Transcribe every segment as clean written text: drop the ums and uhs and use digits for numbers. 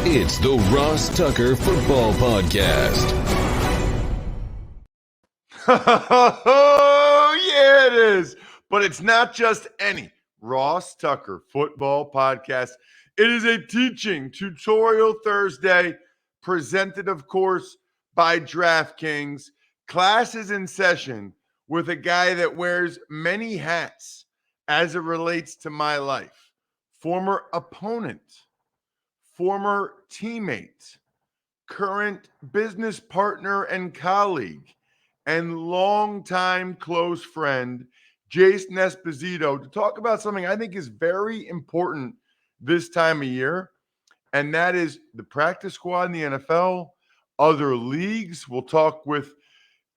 It's the Ross Tucker Football Podcast. Oh, yeah, it is. But it's not just any Ross Tucker Football Podcast. It is a teaching tutorial Thursday presented, of course, by DraftKings. Classes in session with a guy that wears many hats as it relates to my life. Former opponent, former teammate, current business partner and colleague, and longtime close friend, Jasen Esposito, to talk about something I think is very important this time of year, and that is the practice squad in the NFL, other leagues. We'll talk with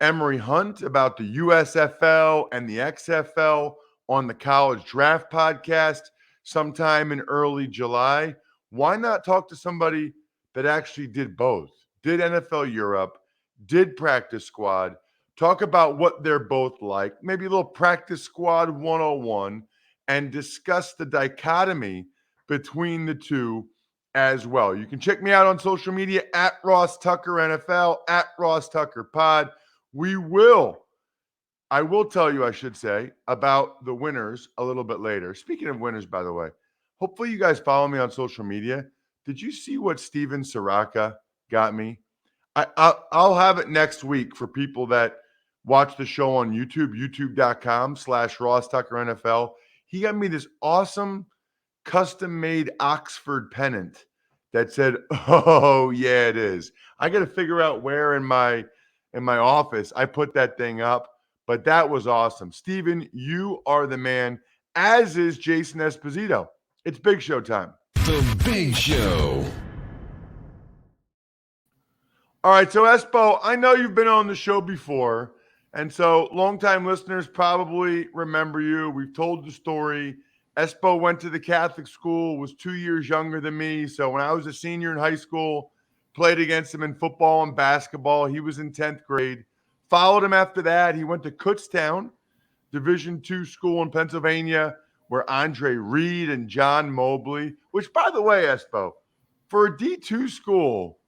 Emery Hunt about the USFL and the XFL on the College Draft Podcast sometime in early July. Why not talk to somebody that actually did both? Did NFL Europe, did practice squad, talk about what they're both like, maybe a little practice squad 101, and discuss the dichotomy between the two as well. You can check me out on social media at Ross Tucker NFL, at Ross Tucker Pod. I will tell you, I should say, about the winners a little bit later. Speaking of winners, by the way, hopefully you guys follow me on social media. Did you see what Steven Soraka got me? I'll have it next week for people that watch the show on YouTube, youtube.com/Ross Tucker NFL. He got me this awesome custom-made Oxford pennant that said, "Oh, yeah, it is." I got to figure out where in my office I put that thing up, but that was awesome. Steven, you are the man, as is Jasen Esposito. It's Big Show time. The Big Show. All right, so Espo, I know you've been on the show before, and so longtime listeners probably remember you. We've told the story. Espo went to the Catholic school, was 2 years younger than me. So when I was a senior in high school, played against him in football and basketball. He was in 10th grade. Followed him after that. He went to Kutztown, Division II school in Pennsylvania, where Andre Reed and John Mobley, which, by the way, Espo, for a D2 school,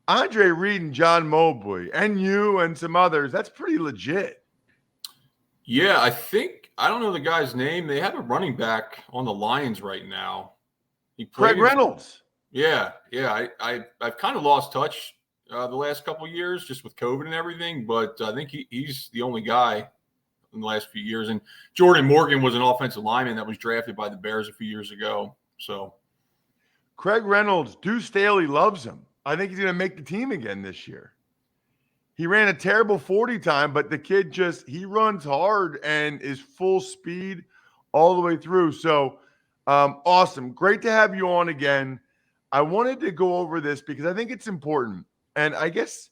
Andre Reed and John Mobley and you and some others, that's pretty legit. Yeah, I don't know the guy's name. They have a running back on the Lions right now. Craig Reynolds. Yeah. I've kind of lost touch the last couple of years just with COVID and everything, but I think he's the only guy in the last few years. And Jordan Morgan was an offensive lineman that was drafted by the Bears a few years ago. So Craig Reynolds, Deuce Staley loves him. I think he's going to make the team again this year. He ran a terrible 40 time, but the kid he runs hard and is full speed all the way through. So awesome. Great to have you on again. I wanted to go over this because I think it's important. And I guess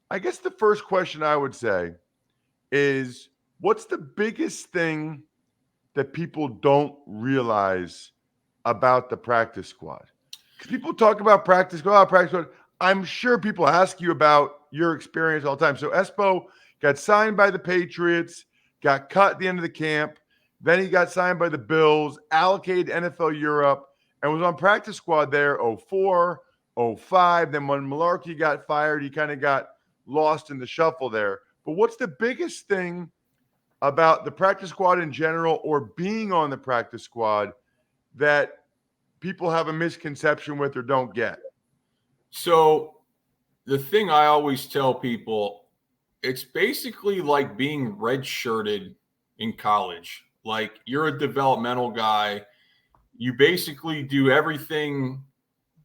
the first question I would say is, what's the biggest thing that people don't realize about the practice squad? Because people talk about practice squad. I'm sure people ask you about your experience all the time. So Espo got signed by the Patriots, got cut at the end of the camp. Then he got signed by the Bills, allocated to NFL Europe, and was on practice squad there 04, 05. Then when Malarkey got fired, he kind of got lost in the shuffle there. But what's the biggest thing about the practice squad in general, or being on the practice squad, that people have a misconception with or don't get? So the thing I always tell people, it's basically like being redshirted in college. Like, you're a developmental guy. You basically do everything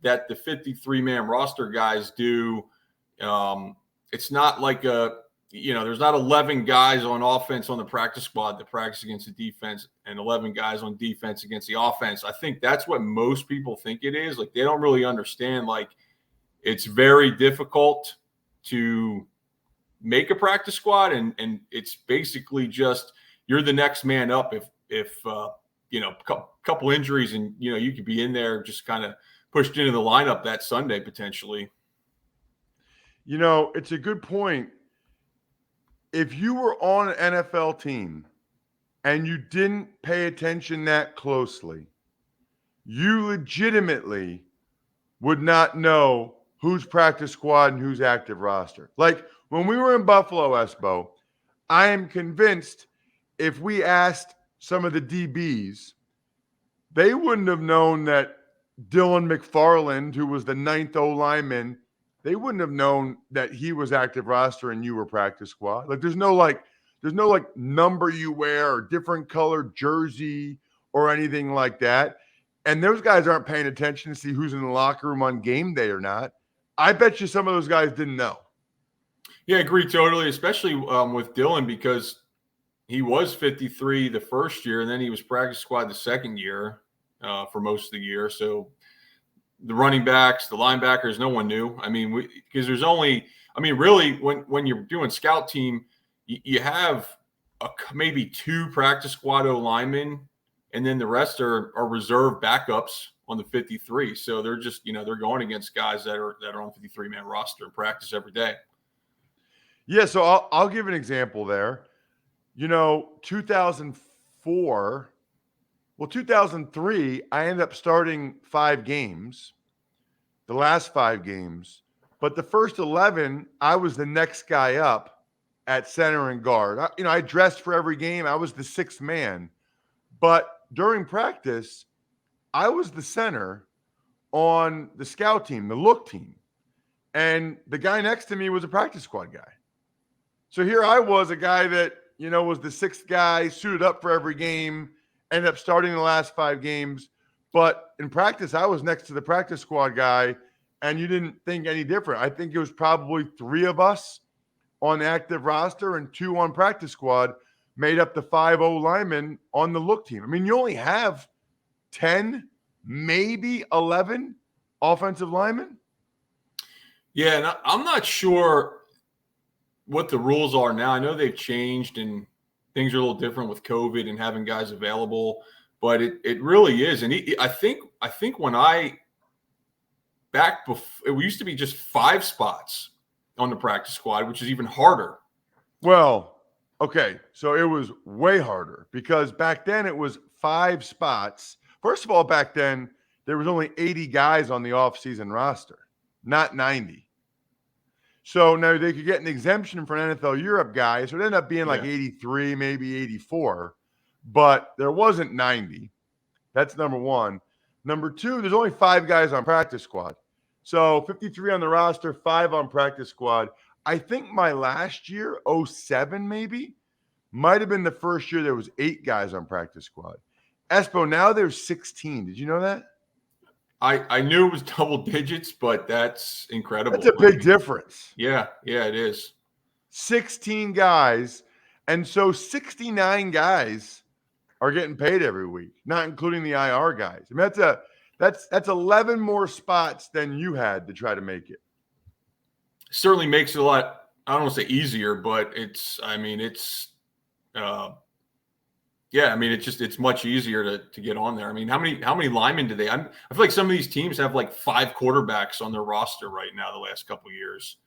that the 53-man roster guys do. It's not like there's not 11 guys on offense on the practice squad that practice against the defense and 11 guys on defense against the offense. I think that's what most people think it is. Like, they don't really understand, like, it's very difficult to make a practice squad, and it's basically just you're the next man up if couple injuries and you could be in there just kind of pushed into the lineup that Sunday potentially. It's a good point. If you were on an NFL team and you didn't pay attention that closely, you legitimately would not know who's practice squad and who's active roster. Like when we were in Buffalo, Espo, I am convinced if we asked some of the DBs, they wouldn't have known that Dylan McFarland, who was the 9th O lineman, they wouldn't have known that he was active roster and you were practice squad. Like there's no number you wear or different colored jersey or anything like that. And those guys aren't paying attention to see who's in the locker room on game day or not. I bet you some of those guys didn't know. Yeah, I agree totally, especially with Dylan, because he was 53 the first year, and then he was practice squad the second year for most of the year. So the running backs, the linebackers, no one knew. I mean, because there's only – I mean, really, when you're doing scout team, you have maybe 2 practice squad O linemen, and then the rest are reserve backups on the 53. So they're just, they're going against guys that are on 53-man roster and practice every day. Yeah, so I'll give an example there. 2004, 2003, I ended up starting 5 games, the last 5 games. But the first 11, I was the next guy up at center and guard. I dressed for every game. I was the 6th man. But during practice, I was the center on the scout team, the look team. And the guy next to me was a practice squad guy. So here I was, a guy that, was the 6th guy, suited up for every game, ended up starting the last 5 games. But in practice, I was next to the practice squad guy, and you didn't think any different. I think it was probably 3 of us on the active roster and 2 on practice squad made up the 5 O linemen on the look team. I mean, you only have 10, maybe 11 offensive linemen. Yeah, and I'm not sure what the rules are now. I know they've changed and things are a little different with COVID and having guys available, but it really is. And I think when back before, it used to be just 5 spots on the practice squad, which is even harder. Well, okay, so it was way harder because back then it was 5 spots. First of all, back then there was only 80 guys on the offseason roster, not 90. So now they could get an exemption for an NFL Europe guy. So it ended up being like 83, maybe 84, but there wasn't 90. That's number one. Number two, there's only 5 guys on practice squad. So 53 on the roster, 5 on practice squad. I think my last year, 07 maybe, might have been the first year there was 8 guys on practice squad. Espo, now there's 16. Did you know that? I knew it was double digits, but that's incredible. That's a big difference. Yeah, it is. 16 guys. And so 69 guys are getting paid every week, not including the IR guys. I mean, that's 11 more spots than you had to try to make it. Certainly makes it a lot, I don't want to say easier, but it's much easier to get on there. I mean, how many linemen do they? I feel like some of these teams have like 5 quarterbacks on their roster right now the last couple of years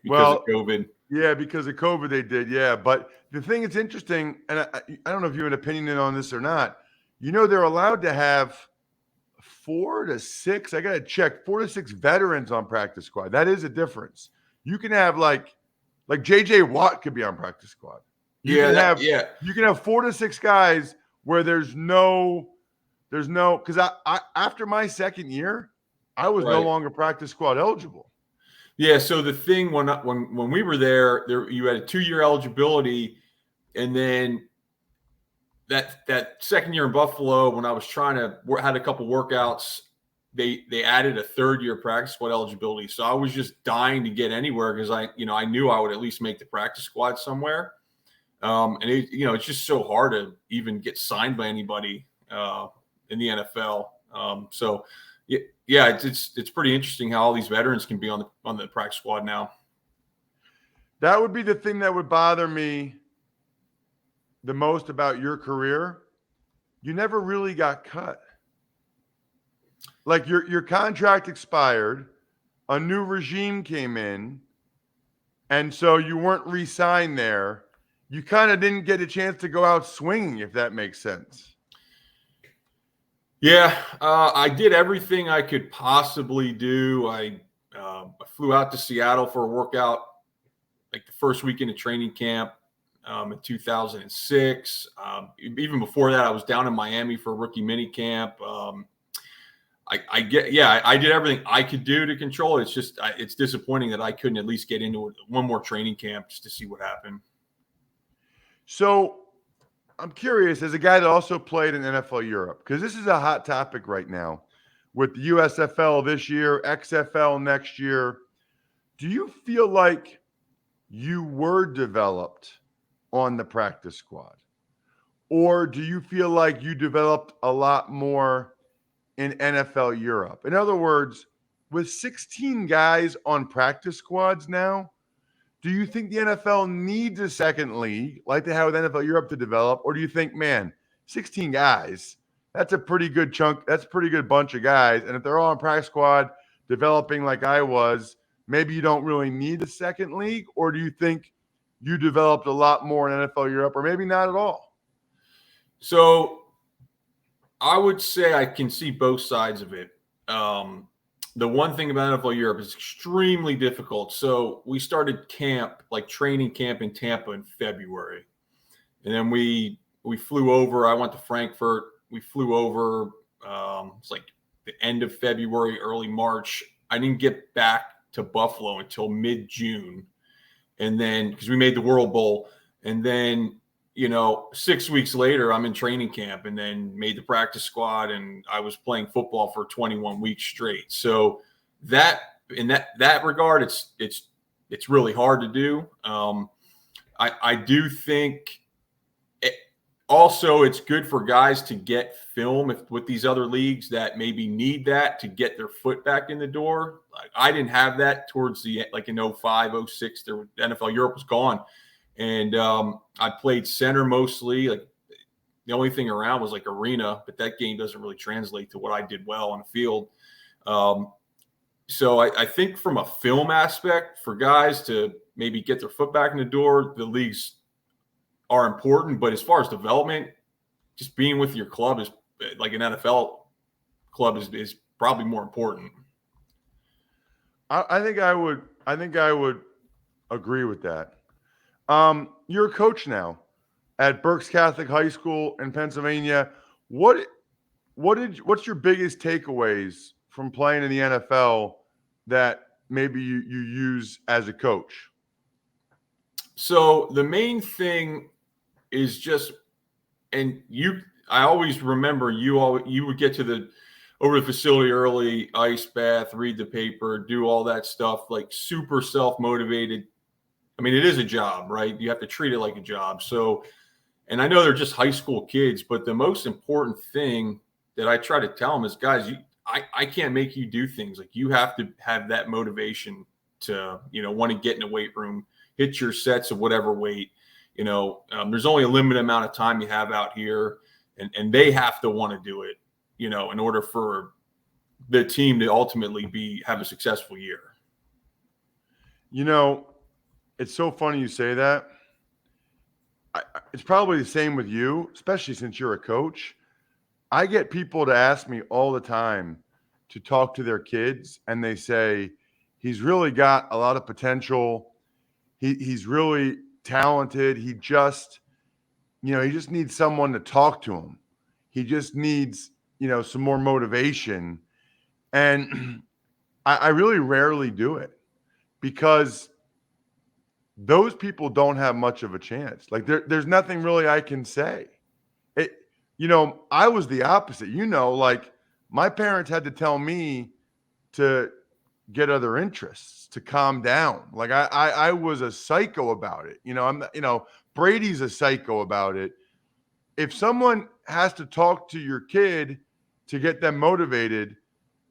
because of COVID. Yeah, because of COVID they did. Yeah, but the thing that's interesting, and I don't know if you have an opinion on this or not. They're allowed to have 4 to 6. I got to check 4 to 6 veterans on practice squad. That is a difference. You can have like JJ Watt could be on practice squad. You can have 4 to 6 guys where there's no because I after my second year, I was no longer practice squad eligible. Yeah. So the thing when we were there, you had a 2-year eligibility, and then that second year in Buffalo, when I was had a couple workouts, they added a 3rd-year practice squad eligibility. So I was just dying to get anywhere because I knew I would at least make the practice squad somewhere. And it's just so hard to even get signed by anybody in the NFL. So it's pretty interesting how all these veterans can be on the practice squad now. That would be the thing that would bother me the most about your career. You never really got cut. Like your contract expired, a new regime came in, and so you weren't re-signed there. You kind of didn't get a chance to go out swinging, if that makes sense. Yeah, I did everything I could possibly do. I flew out to Seattle for a workout, like the first weekend of training camp in 2006. Even before that, I was down in Miami for a rookie mini camp. I did everything I could do to control it. It's just, it's disappointing that I couldn't at least get into one more training camp just to see what happened. So I'm curious, as a guy that also played in NFL Europe, because this is a hot topic right now with the USFL this year, XFL next year. Do you feel like you were developed on the practice squad? Or do you feel like you developed a lot more in NFL Europe? In other words, with 16 guys on practice squads now, do you think the NFL needs a second league like they have with NFL Europe to develop? Or do you think, man, 16 guys, that's a pretty good chunk. That's a pretty good bunch of guys. And if they're all on practice squad developing like I was, maybe you don't really need a second league? Or do you think you developed a lot more in NFL Europe, or maybe not at all? So I would say I can see both sides of it. The one thing about NFL Europe is extremely difficult. So we started camp, like training camp in Tampa in February. And then we flew over. I went to Frankfurt. We flew over. It's like the end of February, early March. I didn't get back to Buffalo until mid-June. And then, because we made the World Bowl. And then, 6 weeks later, I'm in training camp and then made the practice squad, and I was playing football for 21 weeks straight. So that, in that regard, it's really hard to do. I do think also it's good for guys to get film with these other leagues that maybe need that to get their foot back in the door. Like, I didn't have that towards the, like in 05, 06, the NFL Europe was gone. And I played center mostly. Like, the only thing around was like arena, but that game doesn't really translate to what I did well on the field. So I think from a film aspect, for guys to maybe get their foot back in the door, the leagues are important. But as far as development, just being with your club is, like an NFL club, is probably more important. I think I would agree with that. You're a coach now at Berks Catholic High School in Pennsylvania. What's your biggest takeaways from playing in the NFL that maybe you use as a coach? So the main thing is just, I always remember you would get to over the facility early, ice bath, read the paper, do all that stuff, like super self-motivated. I mean, it is a job, right? You have to treat it like a job. So, and I know they're just high school kids, but the most important thing that I try to tell them is, guys, I can't make you do things. Like, you have to have that motivation to, want to get in a weight room, hit your sets of whatever weight. There's only a limited amount of time you have out here, and they have to want to do it, in order for the team to ultimately have a successful year. It's so funny you say that. It's probably the same with you, especially since you're a coach. I get people to ask me all the time to talk to their kids, and they say, he's really got a lot of potential. He's really talented. He just needs someone to talk to him. He just needs, some more motivation. And I really rarely do it, because those people don't have much of a chance. Like, there's nothing really I can say. I was the opposite. Like, my parents had to tell me to get other interests, to calm down. Like, I was a psycho about it. Brady's a psycho about it. If someone has to talk to your kid to get them motivated,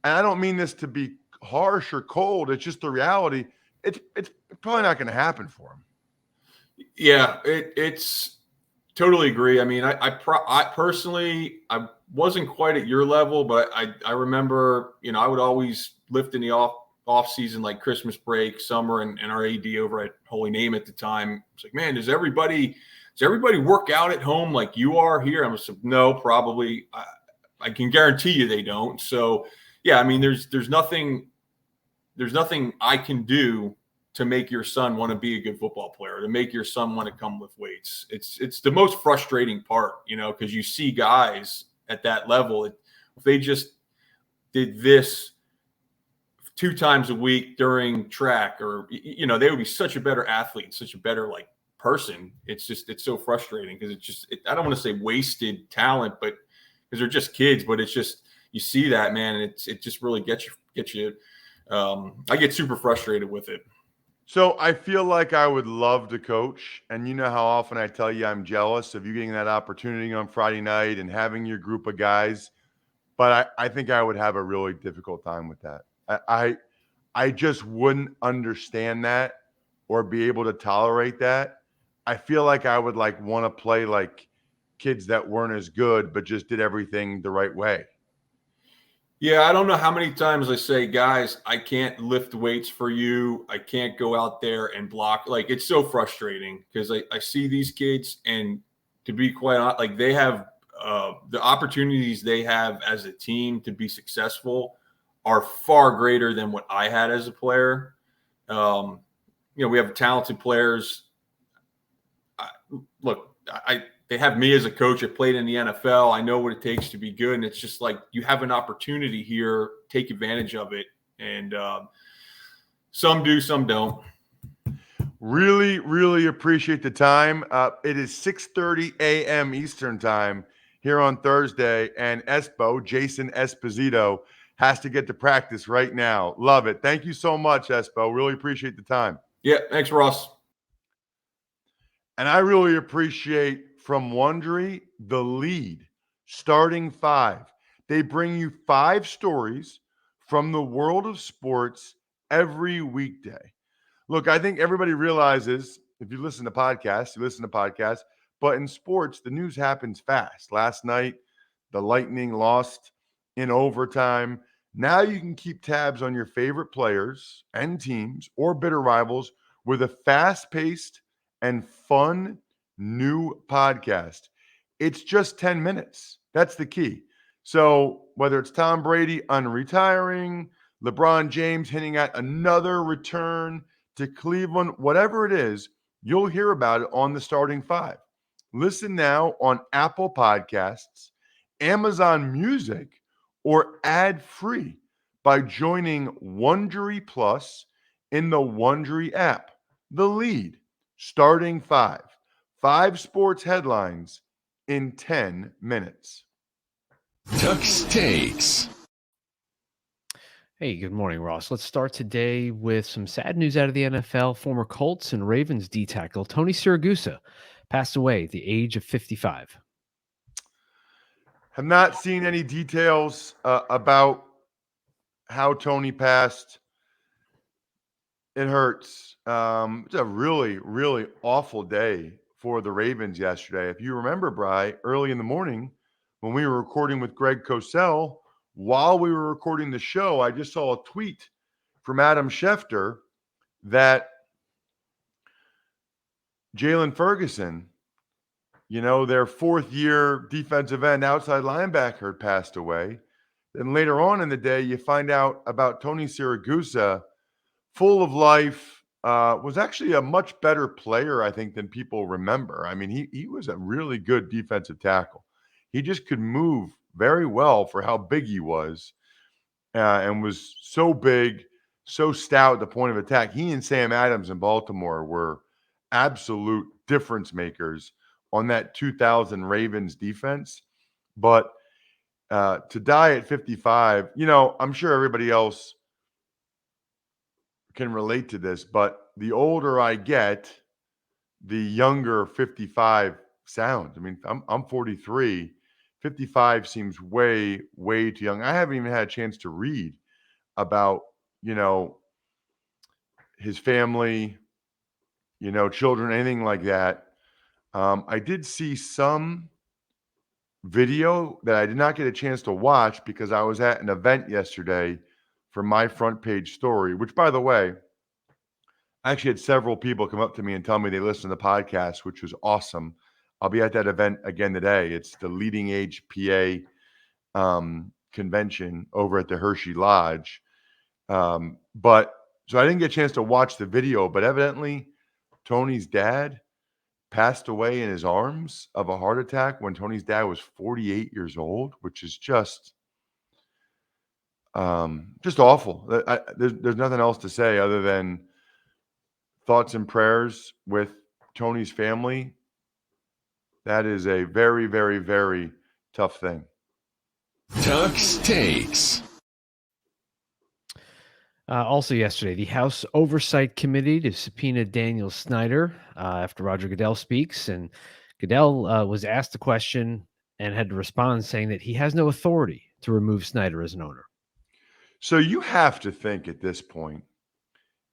and I don't mean this to be harsh or cold, it's just the reality. It's probably not going to happen for him. Yeah, it's totally agree. I mean, I personally, I wasn't quite at your level, but I remember, I would always lift in the off season, like Christmas break, summer, and our AD over at Holy Name at the time. It's like, man, does everybody work out at home like you are here? I was like, no, probably. I can guarantee you they don't. So yeah, I mean, there's nothing I can do to make your son want to be a good football player, to make your son want to come lift weights. It's the most frustrating part, because you see guys at that level, if they just did this 2 times a week during track, or they would be such a better athlete, such a better person. It's so frustrating because I don't want to say wasted talent, but because they're just kids, but it's just, you see that, man, and it just really gets you. I get super frustrated with it. So I feel like I would love to coach, and you know how often I tell you I'm jealous of you getting that opportunity on Friday night and having your group of guys, but I think I would have a really difficult time with that. I just wouldn't understand that or be able to tolerate that. I feel like I would want to play like kids that weren't as good but just did everything the right way. Yeah, I don't know how many times I say, guys, I can't lift weights for you. I can't go out there and block. It's so frustrating because I see these kids, and to be quite honest, they have the opportunities they have as a team to be successful are far greater than what I had as a player. We have talented players. They have me as a coach. I played in the NFL. I know what it takes to be good. And it's just you have an opportunity here, take advantage of it. And some do, some don't. Really, really appreciate the time. It is 6:30 a.m. Eastern time here on Thursday. And Jasen Esposito, has to get to practice right now. Love it. Thank you so much, Espo. Really appreciate the time. Yeah, thanks, Ross. And I really appreciate from Wondery, The Lead, Starting 5. They bring you 5 stories from the world of sports every weekday. Look, I think everybody realizes if you listen to podcasts, but in sports, the news happens fast. Last night, the Lightning lost in overtime. Now you can keep tabs on your favorite players and teams or bitter rivals with a fast-paced and fun new podcast. It's just 10 minutes. That's the key. So whether it's Tom Brady unretiring, LeBron James hinting at another return to Cleveland, whatever it is, you'll hear about it on the Starting 5. Listen now on Apple Podcasts, Amazon Music, or ad-free by joining Wondery Plus in the Wondery app. The Lead, Starting 5. 5 sports headlines in 10 minutes. Tuck's Takes. Hey, good morning, Ross. Let's start today with some sad news out of the NFL. Former Colts and Ravens D tackle Tony Siragusa passed away at the age of 55. Have not seen any details about how Tony passed. It hurts. It's a really, really awful day for the Ravens yesterday. If you remember, Bri, early in the morning when we were recording with Greg Cosell, while we were recording the show, I just saw a tweet from Adam Schefter that Jalen Ferguson, their 4th-year defensive end outside linebacker, had passed away. Then later on in the day, you find out about Tony Siragusa, full of life, was actually a much better player, I think, than people remember. I mean, he was a really good defensive tackle. He just could move very well for how big he was, and was so big, so stout at the point of attack. He and Sam Adams in Baltimore were absolute difference makers on that 2000 Ravens defense. But to die at 55, I'm sure everybody else can relate to this, but the older I get, the younger 55 sounds. I mean, I'm 43. 55 seems way, way too young. I haven't even had a chance to read about, his family, children, anything like that. I did see some video that I did not get a chance to watch because I was at an event yesterday for my front page story, which, by the way, I actually had several people come up to me and tell me they listen to the podcast, which was awesome. I'll be at that event again today. It's the Leading Age PA convention over at the Hershey Lodge. But so I didn't get a chance to watch the video, but evidently Tony's dad passed away in his arms of a heart attack when Tony's dad was 48 years old, which is just awful. There's nothing else to say other than thoughts and prayers with Tony's family. That is a very, very, very tough thing. Tuck's Takes. Also yesterday, the House Oversight Committee to subpoena Daniel Snyder after Roger Goodell speaks. And Goodell was asked a question and had to respond saying that he has no authority to remove Snyder as an owner. So you have to think at this point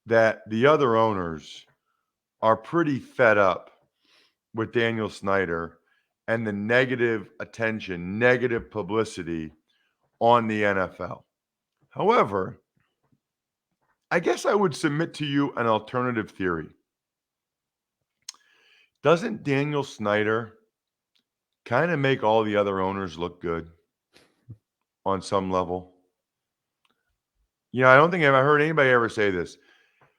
that the other owners are pretty fed up with Daniel Snyder and the negative attention, negative publicity on the NFL. However, I guess I would submit to you an alternative theory. Doesn't Daniel Snyder kind of make all the other owners look good on some level? You know, I don't think I've heard anybody ever say this.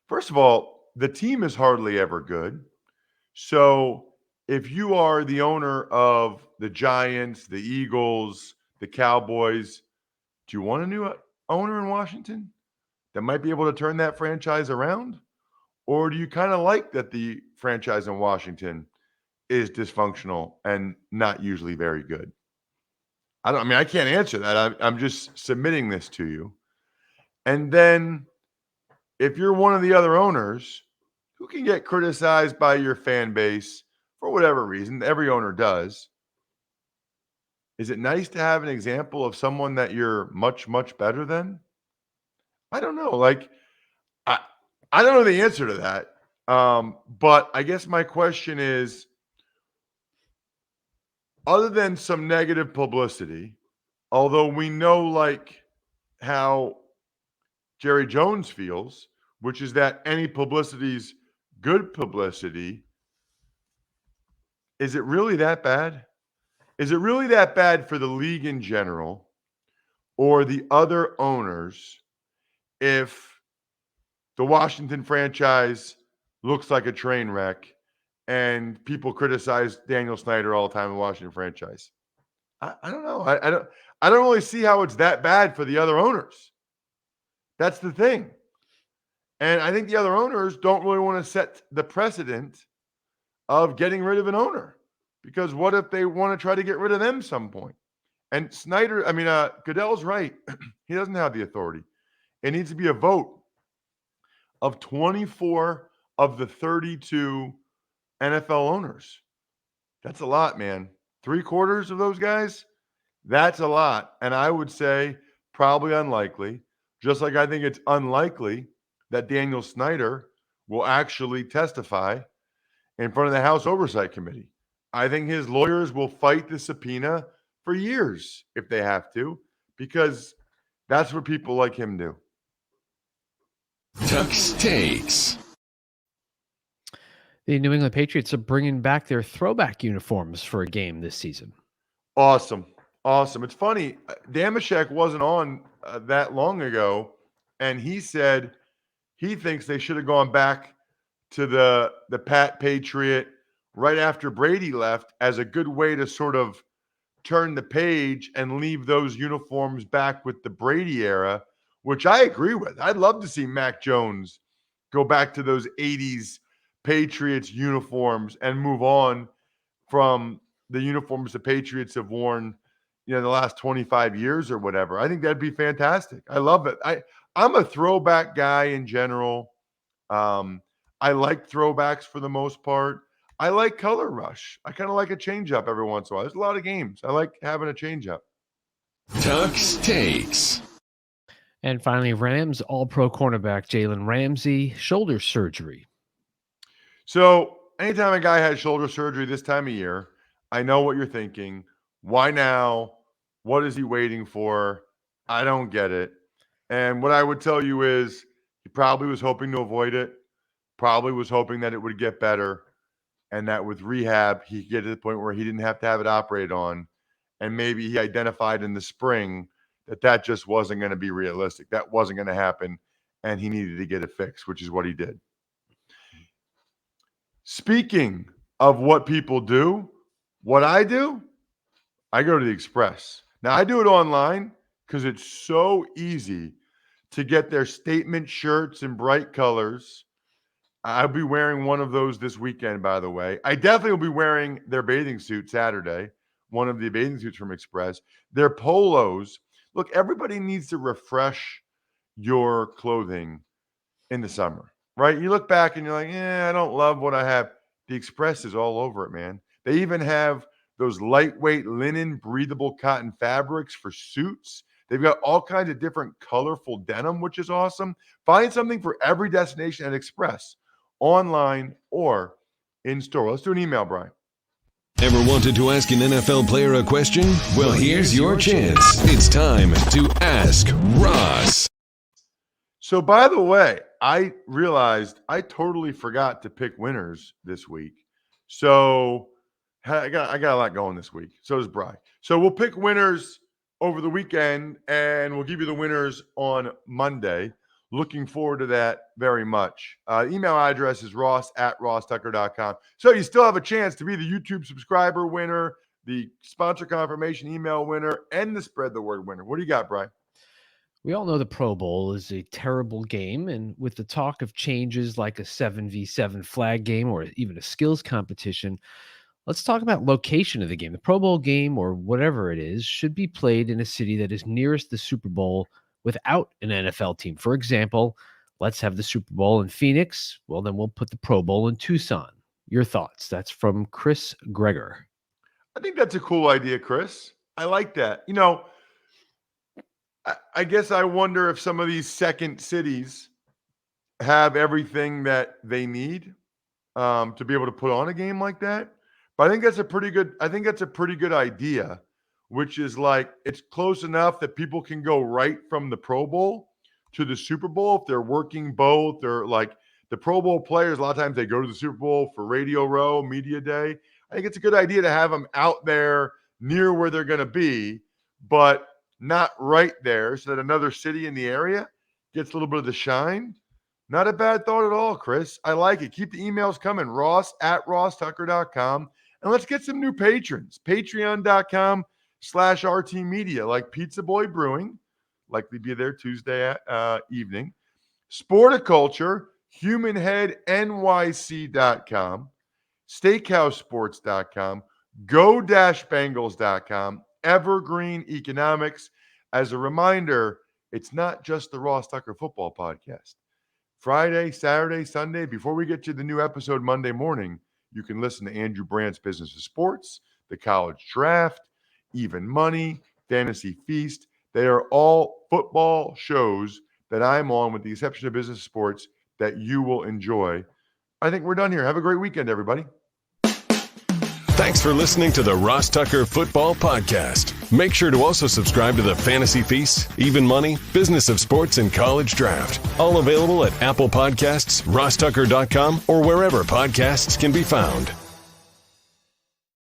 First of all, the team is hardly ever good. So if you are the owner of the Giants, the Eagles, the Cowboys, do you want a new owner in Washington that might be able to turn that franchise around? Or do you kind of like that the franchise in Washington is dysfunctional and not usually very good? I can't answer that. I'm just submitting this to you. And then if you're one of the other owners who can get criticized by your fan base for whatever reason, every owner does, is it nice to have an example of someone that you're much, much better than? I don't know. I don't know the answer to that. But I guess my question is, other than some negative publicity, although we know like how Jerry Jones feels, which is that any publicity is good publicity, is it really that bad? Is it really that bad for the league in general or the other owners if the Washington franchise looks like a train wreck and people criticize Daniel Snyder all the time in the Washington franchise? I don't know. I don't really see how it's that bad for the other owners. That's the thing. And I think the other owners don't really want to set the precedent of getting rid of an owner, because what if they want to try to get rid of them some point? And Goodell's right. He doesn't have the authority. It needs to be a vote of 24 of the 32 NFL owners. That's a lot, man. 3/4 of those guys, that's a lot. And I would say probably unlikely, just like I think it's unlikely that Daniel Snyder will actually testify in front of the House Oversight Committee. I think his lawyers will fight the subpoena for years if they have to, because that's what people like him do. Tuck's Takes. The New England Patriots are bringing back their throwback uniforms for a game this season. Awesome. It's funny. Damashek wasn't on that long ago, and he said he thinks they should have gone back to the Pat Patriot right after Brady left as a good way to sort of turn the page and leave those uniforms back with the Brady era, which I agree with. I'd love to see Mac Jones go back to those 80s Patriots uniforms and move on from the uniforms the Patriots have worn, the last 25 years or whatever. I think that'd be fantastic. I love it. I'm a throwback guy in general. I like throwbacks for the most part. I like color rush. I kind of like a change up every once in a while. There's a lot of games. I like having a change up. Tuck's Takes. And finally, Rams All-Pro cornerback Jalen Ramsey, shoulder surgery. So anytime a guy has shoulder surgery this time of year, I know what you're thinking. Why now? What is he waiting for? I don't get it. And what I would tell you is he probably was hoping to avoid it, probably was hoping that it would get better, and that with rehab, he could get to the point where he didn't have to have it operated on, And maybe he identified in the spring that just wasn't going to be realistic. That wasn't going to happen. And he needed to get it fixed, which is what he did. Speaking of what people do, what I do, I go to the Express. Now, I do it online because it's so easy to get their statement shirts in bright colors. I'll be wearing one of those this weekend, by the way. I definitely will be wearing their bathing suit Saturday, one of the bathing suits from Express. Their polos. Look, everybody needs to refresh your clothing in the summer, right? You look back and you're like, I don't love what I have. The Express is all over it, man. They even have those lightweight linen, breathable cotton fabrics for suits. They've got all kinds of different colorful denim, which is awesome. Find something for every destination at Express, online or in store. Let's do an email, Brian. Ever wanted to ask an NFL player a question? Well, here's your chance. It's time to Ask Ross. So, by the way, I realized I totally forgot to pick winners this week. So, I got a lot going this week. So does Bri. So we'll pick winners over the weekend, and we'll give you the winners on Monday. Looking forward to that very much. Email address is ross@rosstucker.com. So you still have a chance to be the YouTube subscriber winner, the sponsor confirmation email winner, and the spread the word winner. What do you got, Brian? We all know the Pro Bowl is a terrible game, and with the talk of changes like a 7v7 flag game or even a skills competition, let's talk about location of the game. The Pro Bowl game, or whatever it is, should be played in a city that is nearest the Super Bowl without an NFL team. For example, let's have the Super Bowl in Phoenix. Well, then we'll put the Pro Bowl in Tucson. Your thoughts? That's from Chris Gregor. I think that's a cool idea, Chris. I like that. You know, I guess I wonder if some of these second cities have everything that they need to be able to put on a game like that. But I think that's a pretty good idea, which is like it's close enough that people can go right from the Pro Bowl to the Super Bowl if they're working both. Or like the Pro Bowl players, a lot of times they go to the Super Bowl for Radio Row, Media Day. I think it's a good idea to have them out there near where they're going to be, but not right there, so that another city in the area gets a little bit of the shine. Not a bad thought at all, Chris. I like it. Keep the emails coming. ross@rosstucker.com. And let's get some new patrons. Patreon.com/RTmedia, like Pizza Boy Brewing, likely be there Tuesday evening. Sporticulture, HumanHeadNYC.com, SteakhouseSports.com, Go-Bengals.com, Evergreen Economics. As a reminder, it's not just the Ross Tucker Football Podcast. Friday, Saturday, Sunday, before we get to the new episode Monday morning, you can listen to Andrew Brandt's Business of Sports, the College Draft, Even Money, Fantasy Feast. They are all football shows that I'm on, with the exception of Business of Sports, that you will enjoy. I think we're done here. Have a great weekend, everybody. Thanks for listening to the Ross Tucker Football Podcast. Make sure to also subscribe to the Fantasy Feast, Even Money, Business of Sports, and College Draft. All available at Apple Podcasts, rosstucker.com, or wherever podcasts can be found.